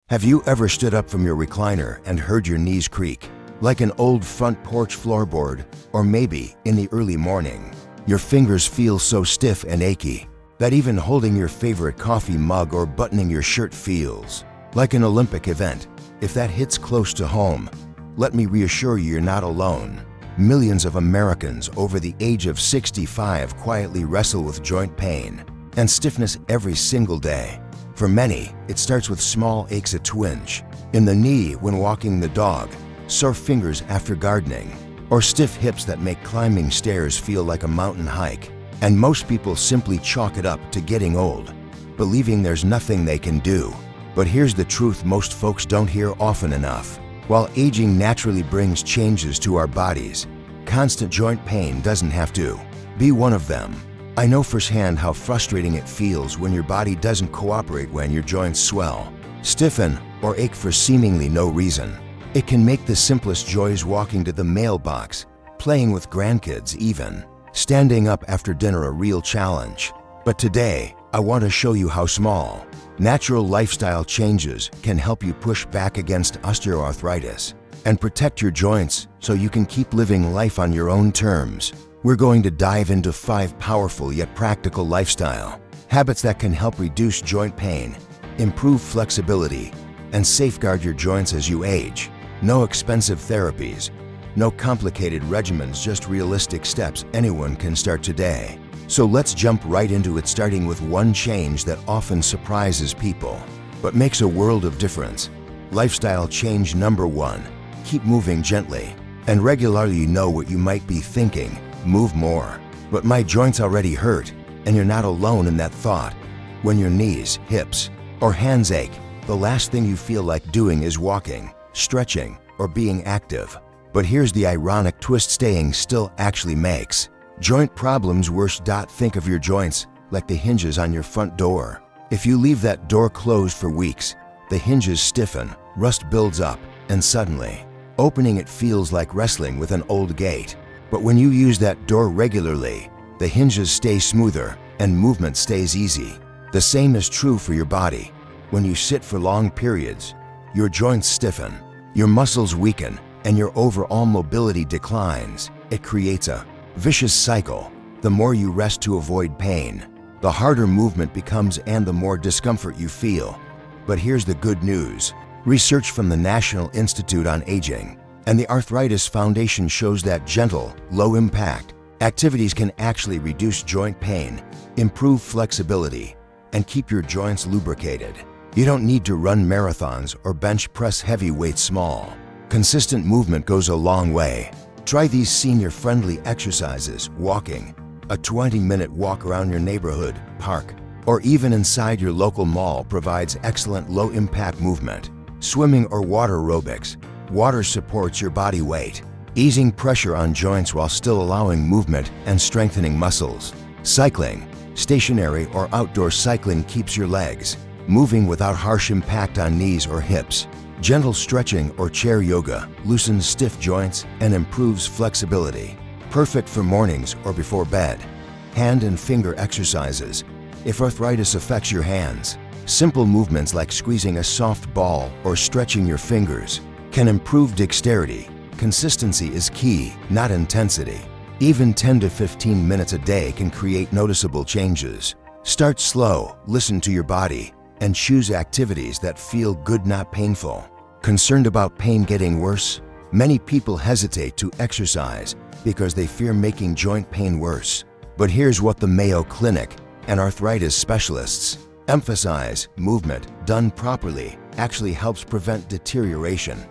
Have you ever stood up from your recliner and heard your knees creak, like an old front porch floorboard? Or maybe, in the early morning, your fingers feel so stiff and achy that even holding your favorite coffee mug or buttoning your shirt feels like an Olympic event. If that hits close to home, let me reassure you you're not alone. Millions of Americans over the age of 65 quietly wrestle with joint pain and stiffness every single day. For many, it starts with small aches, a twinge in the knee when walking the dog, sore fingers after gardening, or stiff hips that make climbing stairs feel like a mountain hike. And most people simply chalk it up to getting old, believing there's nothing they can do. But here's the truth most folks don't hear often enough. While aging naturally brings changes to our bodies, constant joint pain doesn't have to be one of them. I know firsthand how frustrating it feels when your body doesn't cooperate, when your joints swell, stiffen, or ache for seemingly no reason. It can make the simplest joys, walking to the mailbox, playing with grandkids, even standing up after dinner, a real challenge. But today, I want to show you how small, natural lifestyle changes can help you push back against osteoarthritis and protect your joints so you can keep living life on your own terms. We're going to dive into 5 powerful yet practical lifestyle habits that can help reduce joint pain, improve flexibility, and safeguard your joints as you age. No expensive therapies, no complicated regimens, just realistic steps anyone can start today. So let's jump right into it, starting with one change that often surprises people, but makes a world of difference. Lifestyle change number 1, keep moving gently and regularly. You know what you might be thinking, move more. But my joints already hurt, and you're not alone in that thought. When your knees, hips, or hands ache, the last thing you feel like doing is walking, stretching, or being active. But here's the ironic twist: staying still actually makes joint problems worse. Think of your joints like the hinges on your front door. If you leave that door closed for weeks, the hinges stiffen, rust builds up, and suddenly, opening it feels like wrestling with an old gate. But when you use that door regularly, the hinges stay smoother and movement stays easy. The same is true for your body. When you sit for long periods, your joints stiffen, your muscles weaken, and your overall mobility declines. It creates a vicious cycle. The more you rest to avoid pain, the harder movement becomes and the more discomfort you feel. But here's the good news. Research from the National Institute on Aging and the Arthritis Foundation shows that gentle, low-impact activities can actually reduce joint pain, improve flexibility, and keep your joints lubricated. You don't need to run marathons or bench press heavy weights. Small, consistent movement goes a long way. Try these senior-friendly exercises: walking, a 20-minute walk around your neighborhood, park, or even inside your local mall provides excellent low-impact movement. Swimming or water aerobics. Water supports your body weight, easing pressure on joints while still allowing movement and strengthening muscles. Cycling, stationary or outdoor cycling, keeps your legs moving without harsh impact on knees or hips. Gentle stretching or chair yoga loosens stiff joints and improves flexibility. Perfect for mornings or before bed. Hand and finger exercises. If arthritis affects your hands, simple movements like squeezing a soft ball or stretching your fingers can improve dexterity. Consistency is key, not intensity. Even 10 to 15 minutes a day can create noticeable changes. Start slow, listen to your body, and choose activities that feel good, not painful. Concerned about pain getting worse? Many people hesitate to exercise because they fear making joint pain worse. But here's what the Mayo Clinic and arthritis specialists emphasize: movement done properly actually helps prevent deterioration.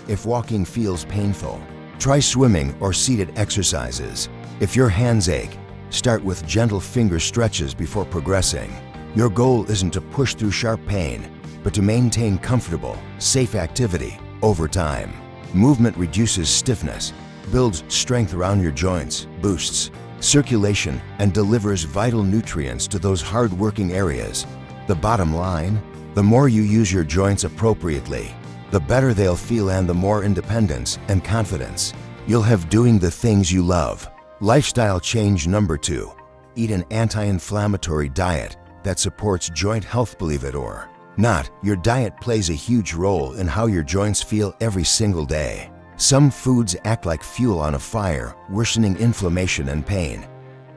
If walking feels painful, try swimming or seated exercises. If your hands ache, start with gentle finger stretches before progressing. Your goal isn't to push through sharp pain, but to maintain comfortable, safe activity over time. Movement reduces stiffness, builds strength around your joints, boosts circulation, and delivers vital nutrients to those hard-working areas. The bottom line? The more you use your joints appropriately, the better they'll feel and the more independence and confidence you'll have doing the things you love. Lifestyle change number 2. Eat an anti-inflammatory diet that supports joint health. Believe it or Not, your diet plays a huge role in how your joints feel every single day. Some foods act like fuel on a fire, worsening inflammation and pain.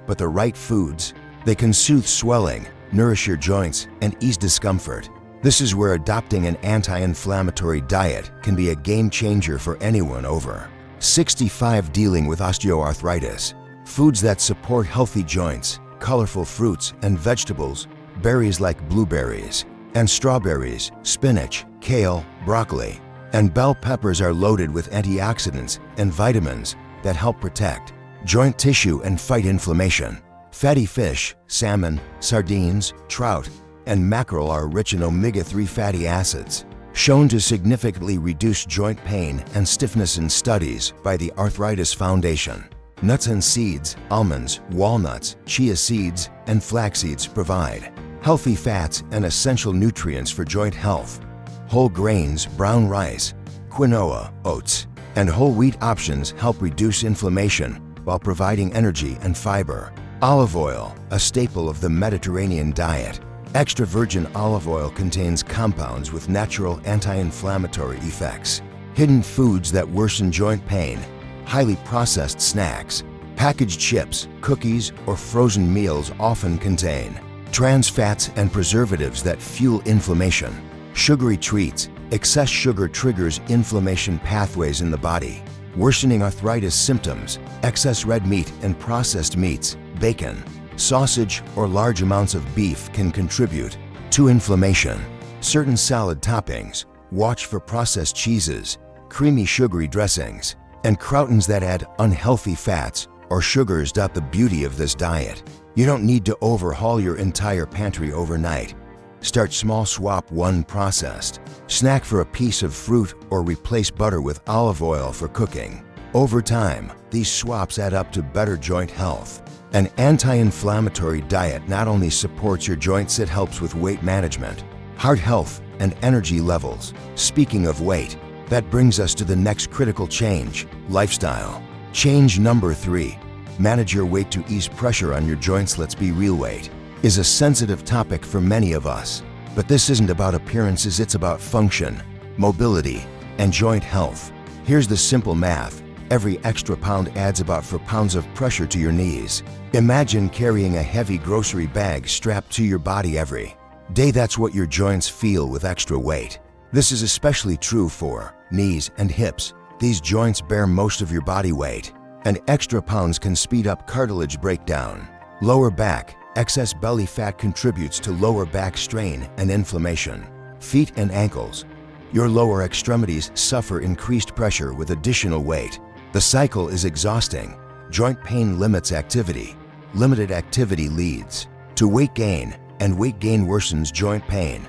But the right foods, they can soothe swelling, nourish your joints, and ease discomfort. This is where adopting an anti-inflammatory diet can be a game changer for anyone over 65 dealing with osteoarthritis. Foods that support healthy joints, colorful fruits and vegetables, berries like blueberries and strawberries, spinach, kale, broccoli, and bell peppers are loaded with antioxidants and vitamins that help protect joint tissue and fight inflammation. Fatty fish, salmon, sardines, trout, and mackerel are rich in omega-3 fatty acids, shown to significantly reduce joint pain and stiffness in studies by the Arthritis Foundation. Nuts and seeds, almonds, walnuts, chia seeds, and flax seeds provide healthy fats and essential nutrients for joint health. Whole grains, brown rice, quinoa, oats, and whole wheat options help reduce inflammation while providing energy and fiber. Olive oil, a staple of the Mediterranean diet. Extra virgin olive oil contains compounds with natural anti-inflammatory effects. Hidden foods that worsen joint pain. Highly processed snacks. Packaged chips, cookies, or frozen meals often contain trans fats and preservatives that fuel inflammation. Sugary treats. Excess sugar triggers inflammation pathways in the body, worsening arthritis symptoms. Excess red meat and processed meats, bacon, sausage, or large amounts of beef can contribute to inflammation. Certain salad toppings. Watch for processed cheeses, creamy sugary dressings, and croutons that add unhealthy fats or sugars. The beauty of this diet, you don't need to overhaul your entire pantry overnight. Start small, swap one processed snack for a piece of fruit or replace butter with olive oil for cooking. Over time, these swaps add up to better joint health. An anti-inflammatory diet not only supports your joints, it helps with weight management, heart health, and energy levels. Speaking of weight, that brings us to the next critical change: lifestyle. Change number 3. Manage your weight to ease pressure on your joints. Let's be real, weight is a sensitive topic for many of us. But this isn't about appearances, it's about function, mobility, and joint health. Here's the simple math. Every extra pound adds about 4 pounds of pressure to your knees. Imagine carrying a heavy grocery bag strapped to your body every day. That's what your joints feel with extra weight. This is especially true for knees and hips. These joints bear most of your body weight, and extra pounds can speed up cartilage breakdown. Lower back. Excess belly fat contributes to lower back strain and inflammation. Feet and ankles. Your lower extremities suffer increased pressure with additional weight. The cycle is exhausting. Joint pain limits activity. Limited activity leads to weight gain, and weight gain worsens joint pain.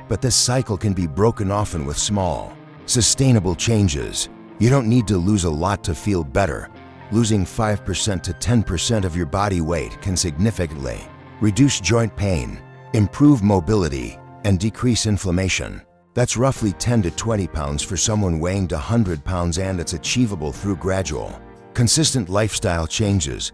But this cycle can be broken often with small, sustainable changes. You don't need to lose a lot to feel better. Losing 5% to 10% of your body weight can significantly reduce joint pain, improve mobility, and decrease inflammation. That's roughly 10 to 20 pounds for someone weighing 100 pounds, and it's achievable through gradual, consistent lifestyle changes.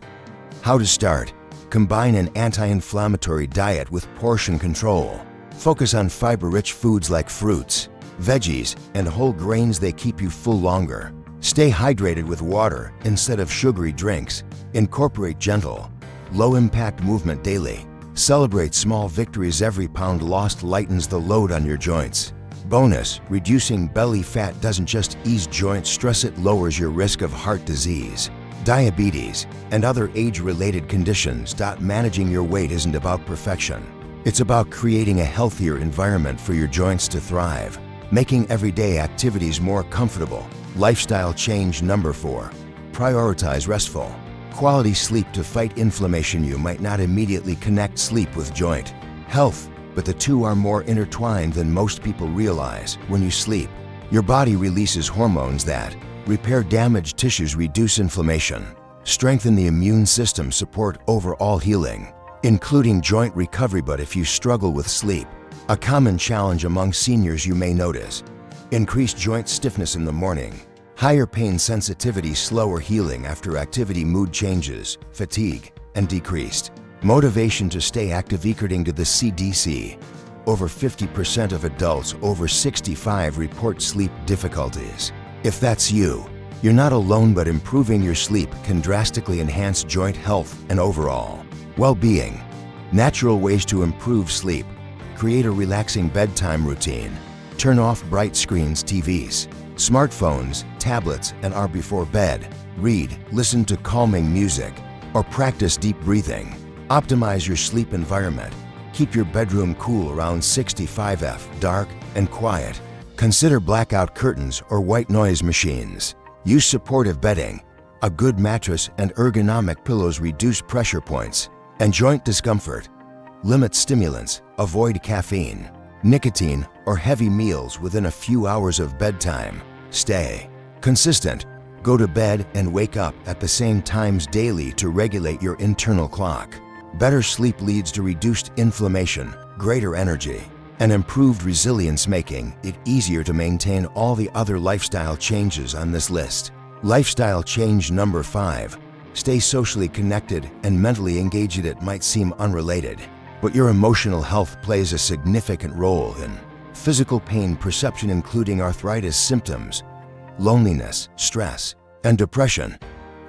How to start? Combine an anti-inflammatory diet with portion control. Focus on fiber-rich foods like fruits, veggies, and whole grains. They keep you full longer. Stay hydrated with water instead of sugary drinks. Incorporate gentle, low-impact movement daily. Celebrate small victories. Every pound lost lightens the load on your joints. Bonus: reducing belly fat doesn't just ease joint stress, it lowers your risk of heart disease, diabetes, and other age-related conditions. Managing your weight isn't about perfection. It's about creating a healthier environment for your joints to thrive, making everyday activities more comfortable. Lifestyle change number 4. Prioritize restful, quality sleep to fight inflammation. You might not immediately connect sleep with joint health, but the two are more intertwined than most people realize. When you sleep, your body releases hormones that repair damaged tissues, reduce inflammation, strengthen the immune system, support overall healing, including joint recovery. But if you struggle with sleep, a common challenge among seniors you may notice: increased joint stiffness in the morning, higher pain sensitivity, slower healing after activity, mood changes, fatigue, and decreased motivation to stay active. According to the CDC, over 50% of adults over 65 report sleep difficulties. If that's you, you're not alone, but improving your sleep can drastically enhance joint health and overall well-being. Natural ways to improve sleep: create a relaxing bedtime routine. Turn off bright screens, TVs, smartphones, tablets, and hour before bed. Read, listen to calming music, or practice deep breathing. Optimize your sleep environment. Keep your bedroom cool around 65 F, dark and quiet. Consider blackout curtains or white noise machines. Use supportive bedding. A good mattress and ergonomic pillows reduce pressure points and joint discomfort. Limit stimulants. Avoid caffeine, nicotine, or heavy meals within a few hours of bedtime. Stay consistent. Go to bed and wake up at the same times daily to regulate your internal clock. Better sleep leads to reduced inflammation, greater energy, and improved resilience, making it easier to maintain all the other lifestyle changes on this list. Lifestyle change number 5. Stay socially connected and mentally engaged. It might seem unrelated, but your emotional health plays a significant role in physical pain perception, including arthritis symptoms, loneliness, stress, and depression.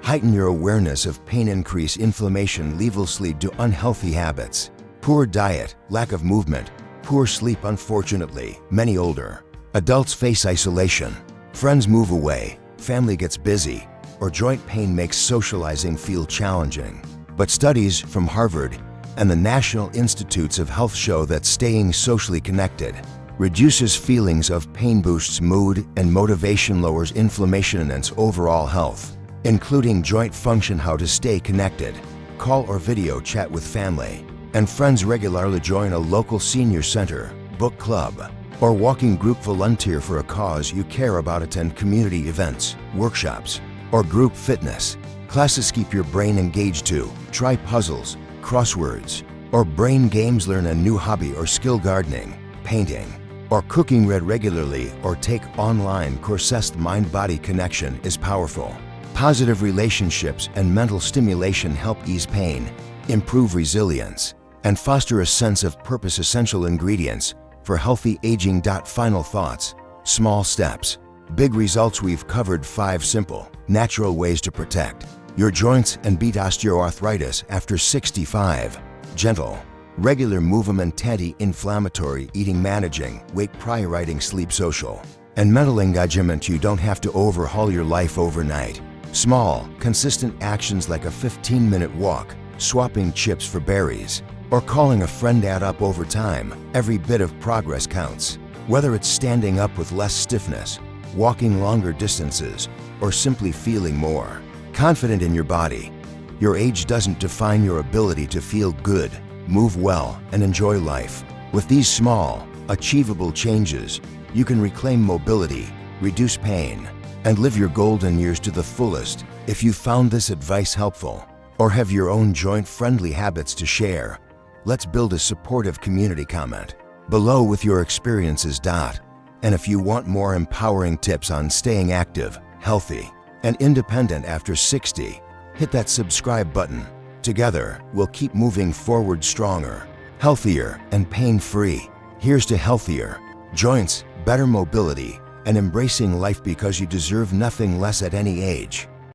Heighten your awareness of pain. Increase inflammation levels lead to unhealthy habits. Poor diet, lack of movement, poor sleep. Unfortunately, many older adults face isolation. Friends move away, family gets busy, or joint pain makes socializing feel challenging. But studies from Harvard and the National Institutes of Health show that staying socially connected reduces feelings of pain, boosts mood and motivation, lowers inflammation, and enhances overall health, including joint function. How to stay connected: call or video chat with family and friends regularly. Join a local senior center, book club, or walking group. Volunteer for a cause you care about. Attend community events, workshops, or group fitness classes. Keep your brain engaged too. Try puzzles, crosswords, or brain games. Learn a new hobby or skill: gardening, painting, or cooking. Read regularly or take online courses. Mind-body connection is powerful. Positive relationships and mental stimulation help ease pain, improve resilience, and foster a sense of purpose. Essential ingredients for healthy aging. Final thoughts: small steps, big results. We've covered 5 simple, natural ways to protect your joints and beat osteoarthritis after 65. Gentle, regular movement, anti-inflammatory eating, managing weight, prioritizing sleep, social and mental engagement. You don't have to overhaul your life overnight. Small, consistent actions like a 15-minute walk, swapping chips for berries, or calling a friend add up over time. Every bit of progress counts. Whether it's standing up with less stiffness, walking longer distances, or simply feeling more confident in your body, your age doesn't define your ability to feel good, move well, and enjoy life. With these small, achievable changes, you can reclaim mobility, reduce pain, and live your golden years to the fullest. If you found this advice helpful or have your own joint-friendly habits to share, let's build a supportive community. Comment below with your experiences. And if you want more empowering tips on staying active, healthy, and independent after 60, hit that subscribe button. Together, we'll keep moving forward stronger, healthier, and pain-free. Here's to healthier joints, better mobility, and embracing life, because you deserve nothing less at any age.